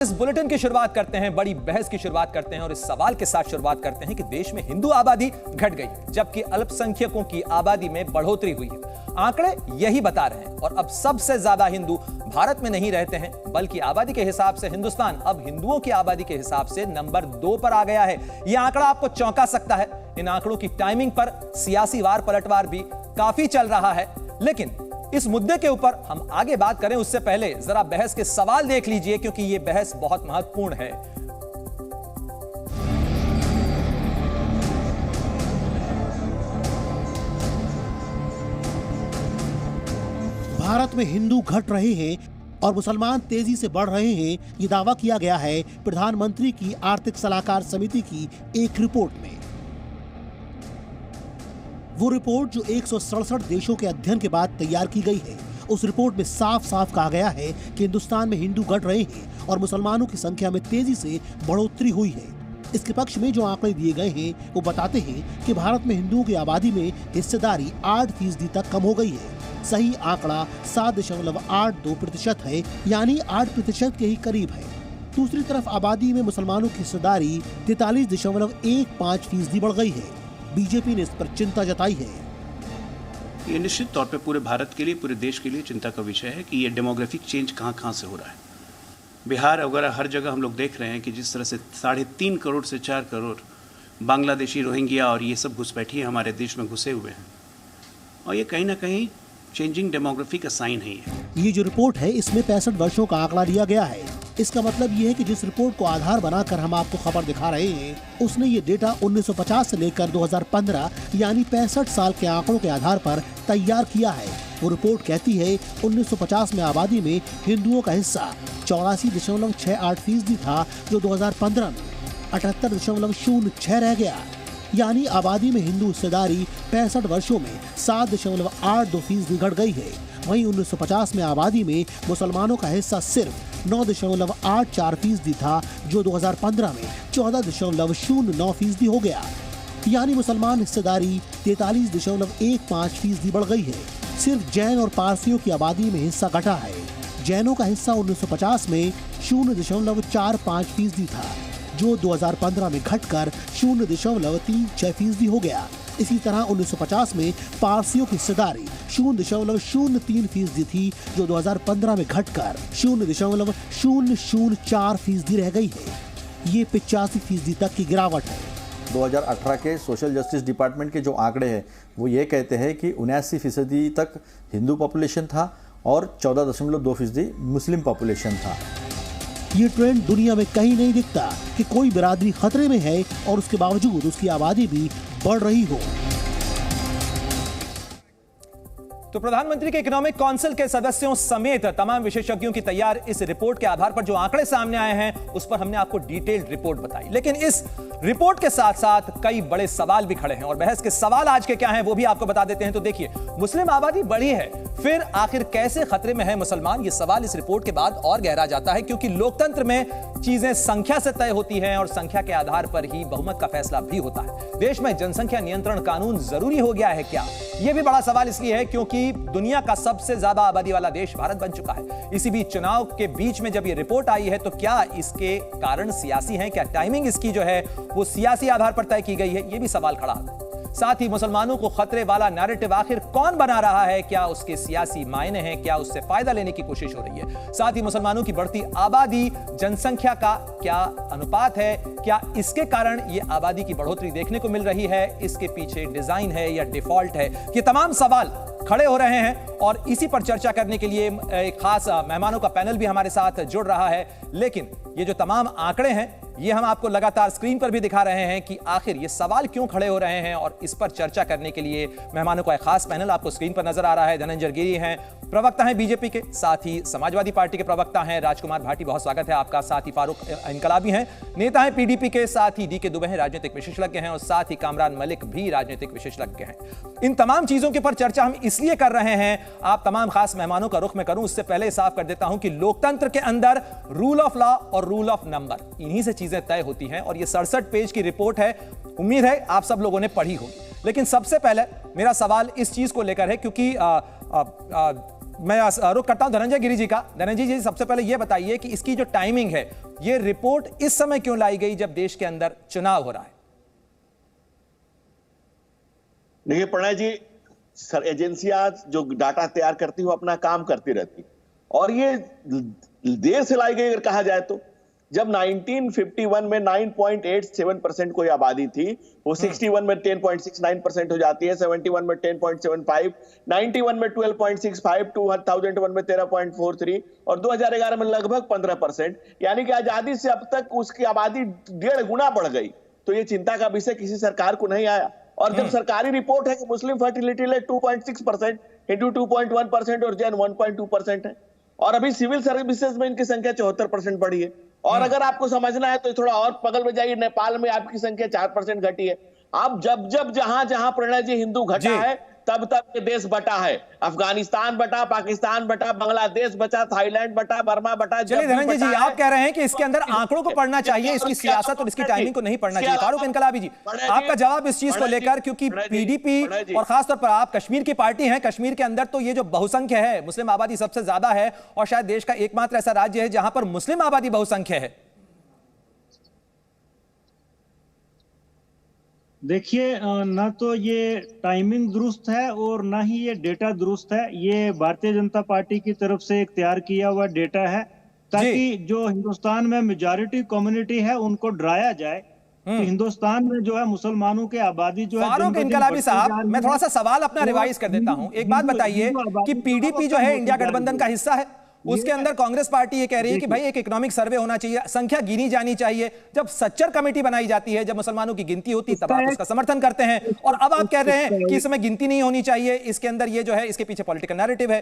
इस बुलेटिन की शुरुआत करते हैं, बड़ी बहस की शुरुआत करते हैं और इस सवाल के साथ शुरुआत करते हैं कि देश में हिंदू आबादी घट गई जबकि अल्पसंख्यकों की आबादी में बढ़ोतरी हुई है। आंकड़े यही बता रहे हैं और अब सबसे ज्यादा हिंदू भारत में नहीं रहते हैं बल्कि आबादी के हिसाब से हिंदुस्तान अब हिंदुओं की आबादी के हिसाब से नंबर 2 पर आ गया है। यह आंकड़ा आपको चौंका सकता है। इन आंकड़ों की टाइमिंग पर सियासी वार पलटवार भी काफी चल रहा है, लेकिन इस मुद्दे के ऊपर हम आगे बात करें उससे पहले जरा बहस के सवाल देख लीजिए क्योंकि यह बहस बहुत महत्वपूर्ण है। भारत में हिंदू घट रहे हैं और मुसलमान तेजी से बढ़ रहे हैं, ये दावा किया गया है प्रधानमंत्री की आर्थिक सलाहकार समिति की एक रिपोर्ट में। वो रिपोर्ट जो 167 देशों के अध्ययन के बाद तैयार की गई है, उस रिपोर्ट में साफ साफ कहा गया है कि हिंदुस्तान में हिंदू घट रहे हैं और मुसलमानों की संख्या में तेजी से बढ़ोतरी हुई है। इसके पक्ष में जो आंकड़े दिए गए हैं वो बताते हैं कि भारत में हिंदुओं की आबादी में हिस्सेदारी 8% तक कम हो गई है। सही आंकड़ा 7.82% है, यानी 8% के ही करीब है। दूसरी तरफ आबादी में मुसलमानों की हिस्सेदारी 43.15% बढ़ गई है। बीजेपी ने इस पर चिंता जताई है। ये निश्चित तौर पे पूरे भारत के लिए, पूरे देश के लिए चिंता का विषय है कि ये डेमोग्राफिक चेंज कहाँ से हो रहा है। बिहार वगैरह हर जगह हम लोग देख रहे हैं कि जिस तरह से 3.5 करोड़ से 4 करोड़ बांग्लादेशी, रोहिंग्या और ये सब घुसपैठिए हमारे देश में घुसे हुए हैं और ये कहीं ना कहीं चेंजिंग डेमोग्राफी का साइन है। ये जो रिपोर्ट है इसमें 65 वर्षों का आंकड़ा लिया गया है। इसका मतलब ये है कि जिस रिपोर्ट को आधार बनाकर हम आपको खबर दिखा रहे हैं उसने ये डेटा 1950 से लेकर 2015 यानी 65 साल के आंकड़ों के आधार पर तैयार किया है। वो रिपोर्ट कहती है 1950 में आबादी में हिंदुओं का हिस्सा 84.68% था जो 2015 में 78.06 रह गया, यानी आबादी में हिंदू हिस्सेदारी 65 वर्षों में 7.82% घट गई है। वहीं 1950 में आबादी में मुसलमानों का हिस्सा सिर्फ 9.84% था जो 2015 में 14.09% हो गया, यानी मुसलमान हिस्सेदारी 43.15% बढ़ गई है। सिर्फ जैन और पारसियों की आबादी में हिस्सा घटा है। जैनों का हिस्सा 1950 में 0.45% था जो 2015 में घटकर 0.36% हो गया। इसी तरह 1950 में पारसियों की हिस्सेदारी 0.03% थी जो 2015 में घटकर 0.004% रह गई है। ये 85% तक की गिरावट है। 2018 के सोशल जस्टिस डिपार्टमेंट के जो आंकड़े हैं वो ये कहते हैं कि 79% तक हिंदू पॉपुलेशन था और 14.2% मुस्लिम पॉपुलेशन था। ये ट्रेंड दुनिया में कहीं नहीं दिखता कि कोई बिरादरी खतरे में है और उसके बावजूद उसकी आबादी भी बढ़ रही हो। तो प्रधानमंत्री के इकोनॉमिक काउंसिल के सदस्यों समेत तमाम विशेषज्ञों की तैयार इस रिपोर्ट के आधार पर जो आंकड़े सामने आए हैं उस पर हमने आपको डिटेल्ड रिपोर्ट बताई, लेकिन इस रिपोर्ट के साथ साथ कई बड़े सवाल भी खड़े हैं और बहस के सवाल आज के क्या हैं वो भी आपको बता देते हैं। तो देखिए, मुस्लिम आबादी बढ़ी है, फिर आखिर कैसे खतरे में है मुसलमान? ये सवाल इस रिपोर्ट के बाद और गहरा जाता है क्योंकि लोकतंत्र में चीजें संख्या से तय होती हैं और संख्या के आधार पर ही बहुमत का फैसला भी होता है। देश में जनसंख्या नियंत्रण कानून जरूरी हो गया है क्या? यह भी बड़ा सवाल इसलिए है क्योंकि दुनिया का सबसे ज्यादा आबादी वाला देश भारत बन चुका है। इसी बीच चुनाव के बीच में जब ये रिपोर्ट आई है तो क्या इसके कारण सियासी हैं? क्या टाइमिंग इसकी जो है वो सियासी आधार पर तय की गई है? ये भी सवाल खड़ा है। साथ ही मुसलमानों को खतरे वाला नैरेटिव आखिर कौन बना रहा है? क्या उसके सियासी मायने हैं? क्या उससे फायदा लेने की कोशिश हो रही है? साथ ही मुसलमानों की बढ़ती आबादी जनसंख्या का क्या अनुपात है? क्या इसके कारण ये आबादी की बढ़ोतरी देखने को मिल रही है? इसके पीछे डिजाइन है या डिफॉल्ट है? ये तमाम सवाल खड़े हो रहे हैं और इसी पर चर्चा करने के लिए एक खास मेहमानों का पैनल भी हमारे साथ जुड़ रहा है। लेकिन ये जो तमाम आंकड़े हैं ये हम आपको लगातार स्क्रीन पर भी दिखा रहे हैं कि आखिर ये सवाल क्यों खड़े हो रहे हैं और इस पर चर्चा करने के लिए मेहमानों का एक खास पैनल आपको स्क्रीन पर नजर आ रहा है। धनंजय गिरी हैं, प्रवक्ता हैं बीजेपी के, साथ ही समाजवादी पार्टी के प्रवक्ता हैं राजकुमार भाटी, बहुत स्वागत है आपका। साथ ही फारूक इनकलाबी हैं, नेता हैं पीडीपी के, साथ ही डीके दुबे हैं, राजनीतिक विशेषज्ञ हैं और साथ ही कामरान मलिक भी राजनीतिक विशेषज्ञ हैं। इन तमाम चीजों के ऊपर चर्चा हम इसलिए कर रहे हैं, आप तमाम खास मेहमानों का रुख में करूं उससे पहले साफ कर देता हूं कि लोकतंत्र के अंदर रूल ऑफ लॉ और रूल ऑफ नंबर, इन्हीं से चीजें तय होती हैं और ये 67 पेज की रिपोर्ट है। उम्मीद है आप सब लोगों ने पढ़ी होगी। लेकिन सबसे पहले मेरा सवाल इस चीज को लेकर है क्योंकि मैं रुख करता हूं धनंजय गिरी जी का। धनंजय जी, सबसे पहले यह बताइए कि इसकी जो टाइमिंग है, ये रिपोर्ट इस समय क्यों लाई गई जब देश के अंदर चुनाव हो रहा है? देखिए प्रणय जी, सर एजेंसियां जो डाटा तैयार करती वो अपना काम करती रहती, और ये देर से लाई गई अगर कहा जाए तो। जब 1951 में 9.87% कोई आबादी थी, वो 61 में 10.69% हो जाती है, 71 में 10.75, 91 में 12.65, 2001 में 13.43 और 2011 में लगभग 15%। यानी कि आजादी से अब तक उसकी आबादी 1.5 गुना बढ़ गई। तो ये चिंता का विषय किसी सरकार को नहीं आया। और जब सरकारी रिपोर्ट है कि मुस्लिम फर्टिलिटी रेट 2.6%, हिंदू 2.1% और जैन 1.2% है, और अभी सिविल सर्विसेज में इनकी संख्या 74% बढ़ी है। और अगर आपको समझना है तो थोड़ा और बगल में जाइए, नेपाल में आपकी संख्या 4% घटी है। अब जब जहां जहां प्रणय जी हिंदू घटा है, तब तब ये देश बटा है। अफगानिस्तान बटा, पाकिस्तान बटा, बांग्लादेश बचा, थाईलैंड बटा, बर्मा बटा। चलिए धनंजय जी, आप कह रहे हैं कि इसके अंदर आंकड़ों को पढ़ना चाहिए, इसकी सियासत और इसकी टाइमिंग को नहीं पढ़ना चाहिए। फारूक इनकलाबी जी, आपका जवाब इस चीज को लेकर, क्योंकि पीडीपी और खासतौर पर आप कश्मीर की पार्टी हैं, कश्मीर के अंदर तो ये जो बहुसंख्य है, मुस्लिम आबादी सबसे ज्यादा है और शायद देश का एकमात्र ऐसा राज्य है जहां पर मुस्लिम आबादी बहुसंख्य है। देखिए, ना तो ये टाइमिंग दुरुस्त है और ना ही ये डेटा दुरुस्त है। ये भारतीय जनता पार्टी की तरफ से एक तैयार किया हुआ डेटा है, ताकि जो हिंदुस्तान में मेजॉरिटी कम्युनिटी है उनको डराया जाए कि हिंदुस्तान में जो है मुसलमानों की आबादी जो है। फारूक इनकलाबी साहब, मैं थोड़ा सा सवाल अपना रिवाइज कर देता हूं। एक बात बताइए कि पीडीपी जो है इंडिया गठबंधन का हिस्सा है, उसके अंदर कांग्रेस पार्टी ये कह रही है कि भाई एक इकोनॉमिक सर्वे होना चाहिए, संख्या गिनी जानी चाहिए। जब सच्चर कमेटी बनाई जाती है, जब मुसलमानों की गिनती होती है, तब आप उसका समर्थन करते हैं, और अब आप कह रहे हैं कि इसमें गिनती नहीं होनी चाहिए। इसके अंदर ये जो है, इसके पीछे पॉलिटिकल नैरेटिव है।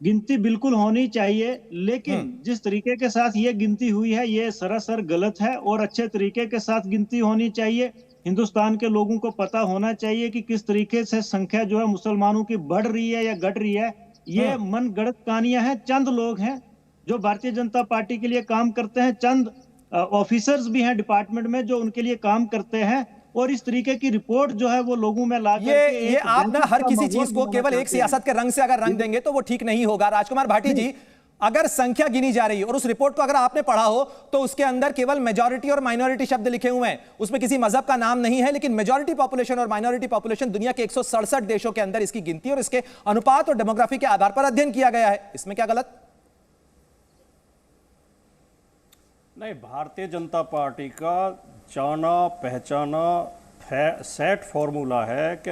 गिनती बिल्कुल होनी चाहिए, लेकिन जिस तरीके के साथ ये गिनती हुई है ये सरासर गलत है, और अच्छे तरीके के साथ गिनती होनी चाहिए। हिंदुस्तान के लोगों को पता होना चाहिए कि किस तरीके से संख्या जो है मुसलमानों की बढ़ रही है या घट रही है। ये मनगढ़ंत कहानियां हैं। चंद लोग हैं जो भारतीय जनता पार्टी के लिए काम करते हैं, चंद ऑफिसर्स भी हैं डिपार्टमेंट में जो उनके लिए काम करते हैं, और इस तरीके की रिपोर्ट जो है वो लोगों में ला ये आप ना हर किसी चीज को केवल एक सियासत के रंग से अगर रंग देंगे तो वो ठीक नहीं होगा। राजकुमार भाटी जी, अगर संख्या गिनी जा रही है और उस रिपोर्ट को अगर आपने पढ़ा हो तो उसके अंदर केवल मेजॉरिटी और माइनॉरिटी शब्द लिखे हुए हैं, उसमें किसी मजहब का नाम नहीं है, लेकिन मेजॉरिटी पॉपुलेशन और माइनॉरिटी पॉपुलेशन दुनिया के 167 देशों के अंदर इसकी गिनती और इसके अनुपात और डेमोग्राफी के आधार पर अध्ययन किया गया है। इसमें क्या गलत? नहीं, भारतीय जनता पार्टी का जाना पहचाना सेट फॉर्मूला है कि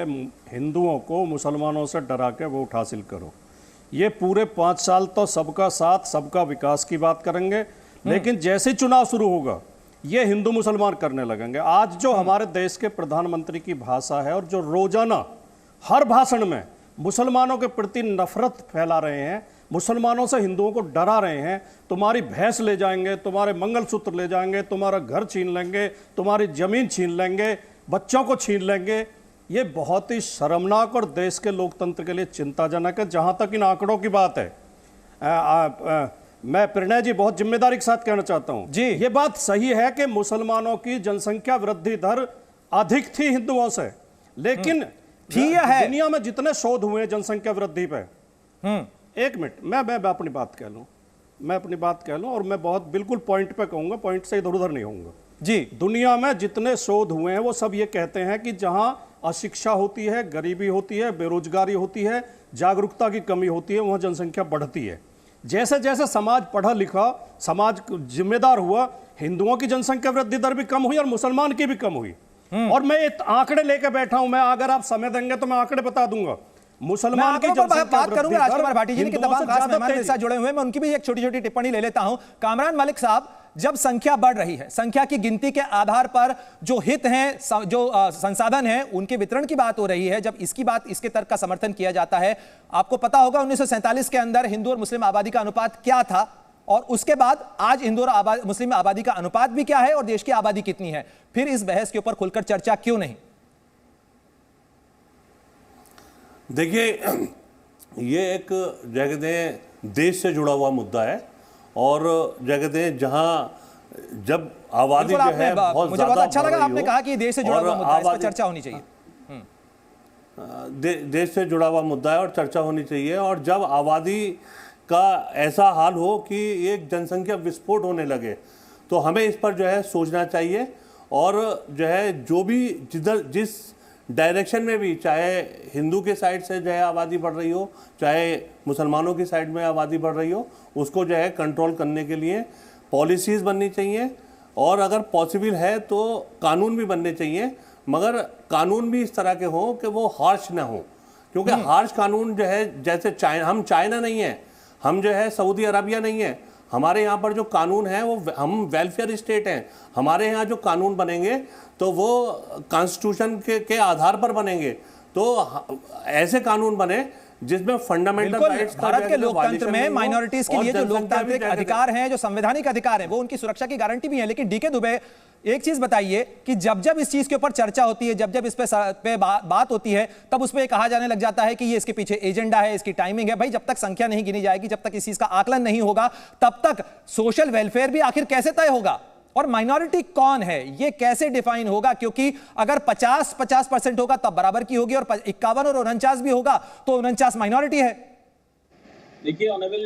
हिंदुओं को मुसलमानों से डरा के वोट हासिल करो। ये पूरे 5 साल तो सबका साथ सबका विकास की बात करेंगे, लेकिन जैसे ही चुनाव शुरू होगा ये हिंदू मुसलमान करने लगेंगे। आज जो हमारे देश के प्रधानमंत्री की भाषा है और जो रोजाना हर भाषण में मुसलमानों के प्रति नफरत फैला रहे हैं, मुसलमानों से हिंदुओं को डरा रहे हैं, तुम्हारी भैंस ले जाएंगे, तुम्हारे मंगलसूत्र ले जाएंगे, तुम्हारा घर छीन लेंगे, तुम्हारी जमीन छीन लेंगे, बच्चों को छीन लेंगे, ये बहुत ही शर्मनाक और देश के लोकतंत्र के लिए चिंताजनक है। जहां तक इन आंकड़ों की बात है, मैं प्रणय जी बहुत जिम्मेदारी के साथ कहना चाहता हूं जी, ये बात सही है कि मुसलमानों की जनसंख्या वृद्धि दर अधिक थी हिंदुओं से, लेकिन दुनिया में जितने शोध हुए जनसंख्या वृद्धि पे, एक मिनट मैं अपनी बात कह लूं और मैं बहुत बिल्कुल पॉइंट पे कहूंगा, पॉइंट से इधर उधर नहीं होऊंगा जी। दुनिया में जितने शोध हुए हैं वो सब ये कहते हैं कि जहां अशिक्षा होती है, गरीबी होती है, बेरोजगारी होती है, जागरूकता की कमी होती है, वहां जनसंख्या बढ़ती है। जैसे जैसे समाज पढ़ा लिखा, समाज जिम्मेदार हुआ, हिंदुओं की जनसंख्या वृद्धि दर भी कम हुई और मुसलमान की भी कम हुई। और मैं आंकड़े लेकर बैठा हूं, मैं अगर आप समय देंगे तो मैं आंकड़े बता दूंगा। मुसलमान की बात करूंगा राजकुमार भाटी जी ने, तमाम खास मेहमान मेरे साथ जुड़े हुए हैं, मैं उनकी भी एक छोटी छोटी टिप्पणी ले लेता हूं। कामरान मलिक साहब, जब संख्या बढ़ रही है, संख्या की गिनती के आधार पर जो हित हैं, जो संसाधन हैं, उनके वितरण की बात हो रही है, जब इसके तर्क का समर्थन किया जाता है, आपको पता होगा 1947 के अंदर हिंदू और मुस्लिम आबादी का अनुपात क्या था, और उसके बाद आज हिंदू और मुस्लिम आबादी का अनुपात भी क्या है और देश की आबादी कितनी है, फिर इस बहस के ऊपर खुलकर चर्चा क्यों नहीं? देखिए, ये एक जगह देश से जुड़ा हुआ मुद्दा है, और जगह जहां जब आबादी जो है बहुत मुझे बहुत अच्छा लगा आपने कहा कि देश से जुड़ा हुआ मुद्दा है, इस पर चर्चा होनी चाहिए। देश से जुड़ा हुआ मुद्दा है और चर्चा होनी चाहिए। और जब आबादी का ऐसा हाल हो कि एक जनसंख्या विस्फोट होने लगे तो हमें इस पर जो है सोचना चाहिए। और जो है जो भी जिस डायरेक्शन में भी, चाहे हिंदू के साइड से जो है आबादी बढ़ रही हो, चाहे मुसलमानों की साइड में आबादी बढ़ रही हो, उसको जो है कंट्रोल करने के लिए पॉलिसीज़ बननी चाहिए। और अगर पॉसिबल है तो कानून भी बनने चाहिए, मगर कानून भी इस तरह के हों कि वो हार्श ना हो। क्योंकि हार्श कानून जो है, जैसे हम चाइना नहीं है, हम जो है सऊदी अरबिया नहीं है, हमारे यहाँ पर जो कानून है वो हम वेलफेयर स्टेट हैं। हमारे यहाँ जो कानून बनेंगे तो वो कॉन्स्टिट्यूशन के आधार पर बनेंगे। तो ऐसे कानून बने जिसमें फंडामेंटल राइट्स, भारत के लोकतंत्र में माइनॉरिटीज के लिए जो लोकतांत्रिक अधिकार हैं, जो संवैधानिक अधिकार हैं, वो उनकी सुरक्षा की गारंटी भी है। लेकिन डीके दुबे, एक चीज बताइए कि जब जब इस चीज के ऊपर चर्चा होती है, जब जब इस पे बात होती है, तब उस पर कहा जाने लग जाता है कि ये इसके पीछे एजेंडा है, इसकी टाइमिंग है। भाई, जब तक संख्या नहीं गिनी जाएगी, जब तक इस चीज का आकलन नहीं होगा, तब तक सोशल वेलफेयर भी आखिर कैसे तय होगा? और माइनॉरिटी कौन है ये कैसे डिफाइन होगा? क्योंकि अगर 50% होगा तब बराबर की होगी, और 51 और 49 भी होगा तो 49 माइनॉरिटी है। देखिए, ऑनरेबल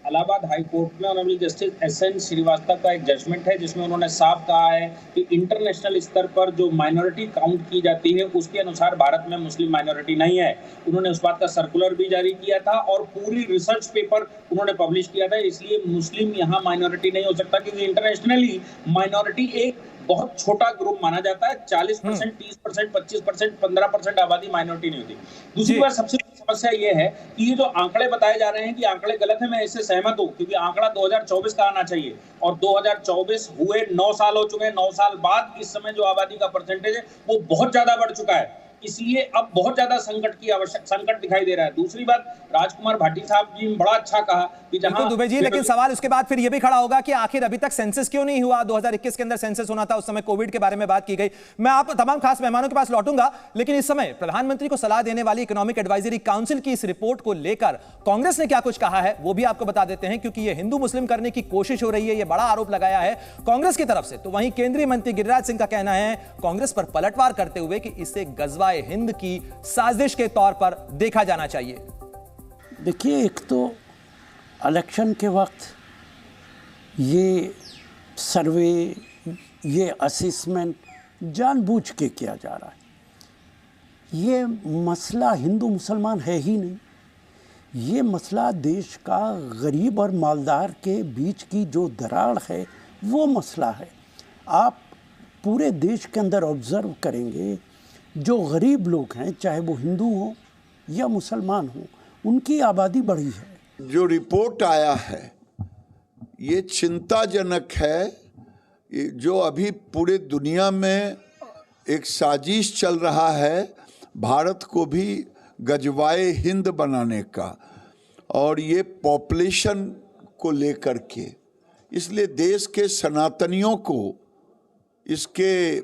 इलाहाबाद हाई कोर्ट में ऑनरेबल जस्टिस एसएन श्रीवास्तव का एक जजमेंट है जिसमें उन्होंने साफ कहा है कि इंटरनेशनल स्तर पर जो माइनॉरिटी काउंट की जाती है उसके अनुसार भारत में मुस्लिम माइनॉरिटी नहीं है। उन्होंने उस बात का सर्कुलर भी जारी किया था और पूरी रिसर्च पेपर उन्होंने पब्लिश किया था। इसलिए मुस्लिम यहाँ माइनॉरिटी नहीं हो सकता, क्योंकि इंटरनेशनली माइनॉरिटी एक बहुत छोटा ग्रुप माना जाता है। 40%, 30%, 25%, 15% आबादी माइनॉरिटी नहीं होती। दूसरी बात, सबसे बड़ी समस्या ये है कि ये जो आंकड़े बताए जा रहे हैं कि आंकड़े गलत है, मैं इससे सहमत हूं, क्योंकि आंकड़ा 2024 का आना चाहिए और 2024 हुए 9 साल हो चुके हैं। 9 साल बाद इस समय जो आबादी का परसेंटेज है वो बहुत ज्यादा बढ़ चुका है। इसलिए अब बहुत ज्यादा संकट दिखाई दे रहा है। दूसरी बात, राजकुमार भाटी साहब जी ने बड़ा अच्छा कहा कि जहां दुबे जी, लेकिन सवाल उसके बाद फिर यह भी खड़ा होगा कि आखिर अभी तक सेंसस क्यों नहीं हुआ? 2021 के अंदर सेंसस होना था, उस समय कोविड के बारे में बात की गई। मैं आप तमाम खास मेहमानों के पास लौटूंगा, लेकिन इस समय प्रधानमंत्री को सलाह देने वाली इकोनॉमिक एडवाइजरी काउंसिल की इस रिपोर्ट को लेकर कांग्रेस ने क्या कुछ कहा है वो भी आपको बता देते हैं, क्योंकि यह हिंदू मुस्लिम करने की कोशिश हो रही है, यह बड़ा आरोप लगाया है कांग्रेस की तरफ से। तो वहीं केंद्रीय मंत्री गिरिराज सिंह का कहना है कांग्रेस पर पलटवार करते हुए कि इसे गजवाए हिंद की साजिश के तौर पर देखा जाना चाहिए। देखिए, एक तो इलेक्शन के वक्त ये सर्वे, ये असेसमेंट जानबूझ के किया जा रहा है। ये मसला हिंदू मुसलमान है ही नहीं, ये मसला देश का गरीब और मालदार के बीच की जो दरार है वो मसला है। आप पूरे देश के अंदर ऑब्जर्व करेंगे, जो गरीब लोग हैं, चाहे वो हिंदू हो या मुसलमान हो, उनकी आबादी बढ़ी है। जो रिपोर्ट आया है ये चिंताजनक है। जो अभी पूरे दुनिया में एक साजिश चल रहा है भारत को भी गजवाए हिंद बनाने का, और ये पॉपुलेशन को लेकर के, इसलिए देश के सनातनियों को इसके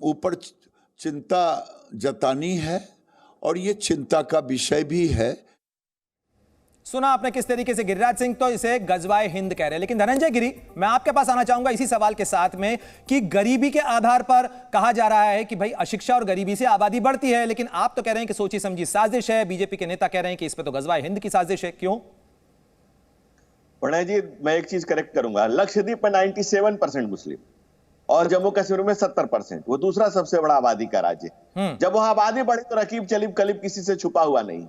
ऊपर चिंता जतानी है और ये चिंता का विषय भी है। सुना आपने किस तरीके से गिरिराज सिंह तो इसे गजवाए हिंद कह रहे हैं, लेकिन धनंजय गिरी, मैं आपके पास आना चाहूंगा इसी सवाल के साथ में कि गरीबी के आधार पर कहा जा रहा है कि भाई अशिक्षा और गरीबी से आबादी बढ़ती है, लेकिन आप तो कह रहे हैं कि सोची समझी साजिश है। बीजेपी के नेता कह रहे हैं कि इस पे तो गजवाए हिंद की साजिश है। क्यों? प्रणय जी, मैं एक चीज करेक्ट करूंगा। लक्षद्वीप में 97% मुस्लिम और जम्मू कश्मीर में 70%, वो दूसरा सबसे बड़ा आबादी का राज्य। जब वहां आबादी बढ़ी तो रकीब चलीब कलीब किसी से छुपा हुआ नहीं।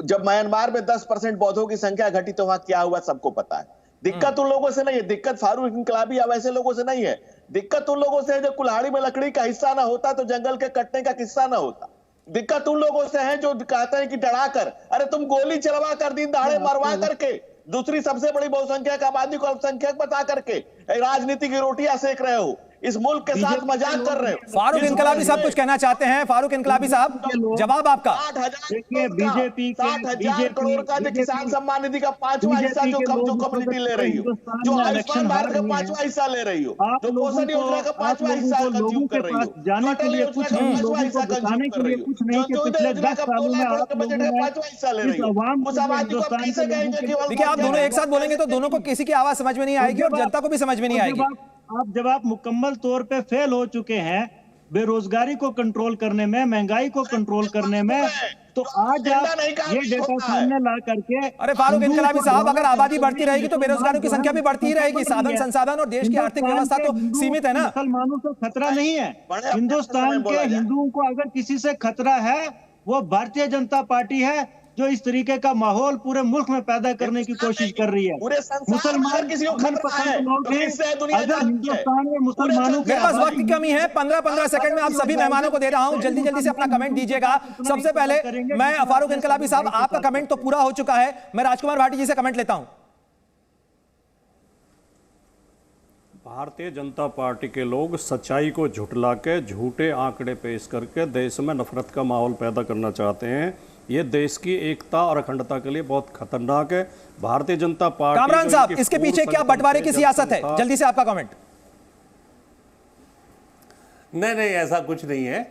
जब म्यांमार में 10% बौद्धों की संख्या घटी तो वहां क्या हुआ सबको पता है। दिक्कत उन लोगों से नहीं है, दिक्कत फारूक इनकलाबी या वैसे लोगों से नहीं है, दिक्कत उन लोगों से है जो कुल्हाड़ी में लकड़ी का हिस्सा ना होता तो जंगल के कटने का किस्सा ना होता। दिक्कत उन लोगों से है जो कहते हैं कि डरा कर, अरे तुम गोली चलवा कर, दिन दहाड़े मरवा करके दूसरी सबसे बड़ी बहुसंख्यक आबादी को अल्पसंख्यक बता करके राजनीति की रोटियां सेक रहे हो, इस मुल्क के साथ मजाक कर रहे हो। फारूक इनकलाबी साहब कुछ कहना चाहते हैं? फारूक इनकलाबी साहब, जवाब आपका। 60,000 करोड़ का जो किसान सम्मान निधि का 5वां हिस्सा जो कम्युनिटी ले रही हो, जो आयुष्मान भारत का 5वां हिस्सा ले रही हो, जो पोषण योजना का 5वां हिस्सा कंज्यूम कर रही हो, जाने के लिए कुछ नहीं, लोगों को बताने के लिए कुछ नहीं कि पिछले 10 सालों में आप लोगों ने 5वां हिस्सा ले रही हो, उस आबादी को कैसे कहेंगे कि देखिए, आप दोनों एक साथ बोलेंगे तो दोनों को किसी की आवाज समझ में नहीं आएगी और जनता को भी समझ में नहीं आएगी। जब आप मुकम्मल तौर पे फेल हो चुके हैं बेरोजगारी को कंट्रोल करने में, महंगाई को कंट्रोल करने में, तो आज आप ये डेटा सामने ला करके, अरे फारूक इनकलाबी साहब, अगर आबादी बढ़ती रहेगी तो बेरोजगारों की संख्या भी बढ़ती ही रहेगी। साधन संसाधन और देश की आर्थिक व्यवस्था तो सीमित है ना। मुसलमानों से खतरा नहीं है। हिंदुस्तान के हिंदुओं को अगर किसी से खतरा है वो भारतीय जनता पार्टी है, जो इस तरीके का माहौल पूरे मुल्क में पैदा करने की कोशिश कर रही है। मुसलमान किसी को खतरा है तो किससे दुनिया अगर हिंदुस्तान में मुसलमानों के मेरे पास वक्त की कमी है, 15-15 सेकंड में आप सभी मेहमानों को दे रहा हूं, जल्दी जल्दी से अपना कमेंट दीजिएगा। सबसे पहले मैं फारूक इनकलाबी साहब, आपका कमेंट तो पूरा हो चुका है, मैं राजकुमार भाटी जी से कमेंट लेता हूं। भारतीय जनता पार्टी के लोग सच्चाई को झुठला के झूठे आंकड़े पेश करके देश में नफरत का माहौल पैदा करना चाहते हैं। ये देश की एकता और अखंडता के लिए बहुत खतरनाक है। भारतीय जनता पार्टी, कामरान साहब, इसके पीछे क्या बंटवारे की सियासत है? जल्दी से आपका कमेंट। नहीं, ऐसा कुछ नहीं है।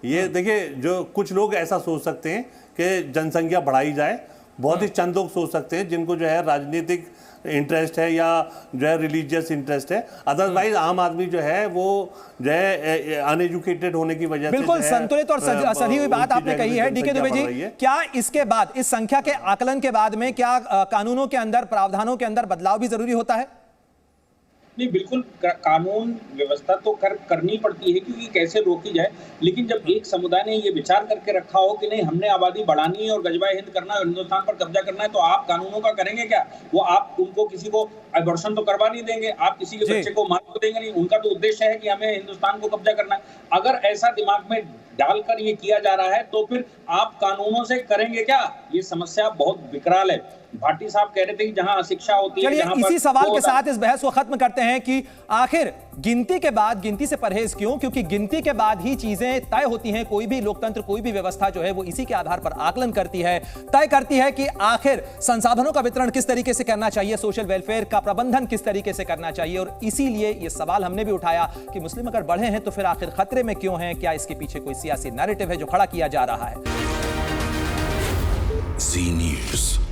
ये देखिए, जो कुछ लोग ऐसा सोच सकते हैं कि जनसंख्या बढ़ाई जाए, बहुत ही चंद लोग सोच सकते हैं जिनको जो है राजनीतिक इंटरेस्ट है या जो है रिलीजियस इंटरेस्ट है। अदरवाइज आम आदमी जो है वो जो है अनएजुकेटेड होने की वजह से बिल्कुल संतुलित और सही हुई बात आपने कही है। डीके दुबे जी, क्या इसके बाद, इस संख्या के आकलन के बाद में क्या कानूनों के अंदर, प्रावधानों के अंदर बदलाव भी जरूरी होता है? नहीं, बिल्कुल कानून व्यवस्था तो करनी पड़ती है क्योंकि कैसे रोकी जाए, लेकिन जब एक समुदाय ने ये विचार करके रखा हो कि नहीं हमने आबादी बढ़ानी है और गजबाए हिंद करना है और हिंदुस्तान पर कब्जा करना है, तो आप कानूनों का करेंगे क्या? वो आप उनको किसी को अबॉर्शन तो करवा नहीं देंगे, आप किसी के बच्चे को मार तो देंगे नहीं। उनका तो उद्देश्य है कि हमें हिंदुस्तान को कब्जा करना है। अगर ऐसा दिमाग में डालकर ये किया जा रहा है तो फिर आप कानूनों से करेंगे क्या? ये समस्या बहुत विकराल है। भाटी साहब कह रहे थे कि जहां अशिक्षा होती है, चलिए इसी सवाल के साथ इस बहस को खत्म करते हैं कि आखिर गिनती के बाद गिनती से परहेज क्यों? क्योंकि गिनती के बाद ही चीजें तय होती हैं। कोई भी लोकतंत्र, कोई भी व्यवस्था जो है वो इसी के आधार पर आकलन करती है, तय करती है कि आखिर संसाधनों का वितरण किस तरीके से करना चाहिए, सोशल वेलफेयर का प्रबंधन किस तरीके से करना चाहिए। और इसीलिए ये सवाल हमने भी उठाया कि मुस्लिम अगर बढ़े हैं तो फिर आखिर खतरे में क्यों हैं? क्या इसके पीछे कोई सियासी नैरेटिव है जो खड़ा किया जा रहा है? जी न्यूज़।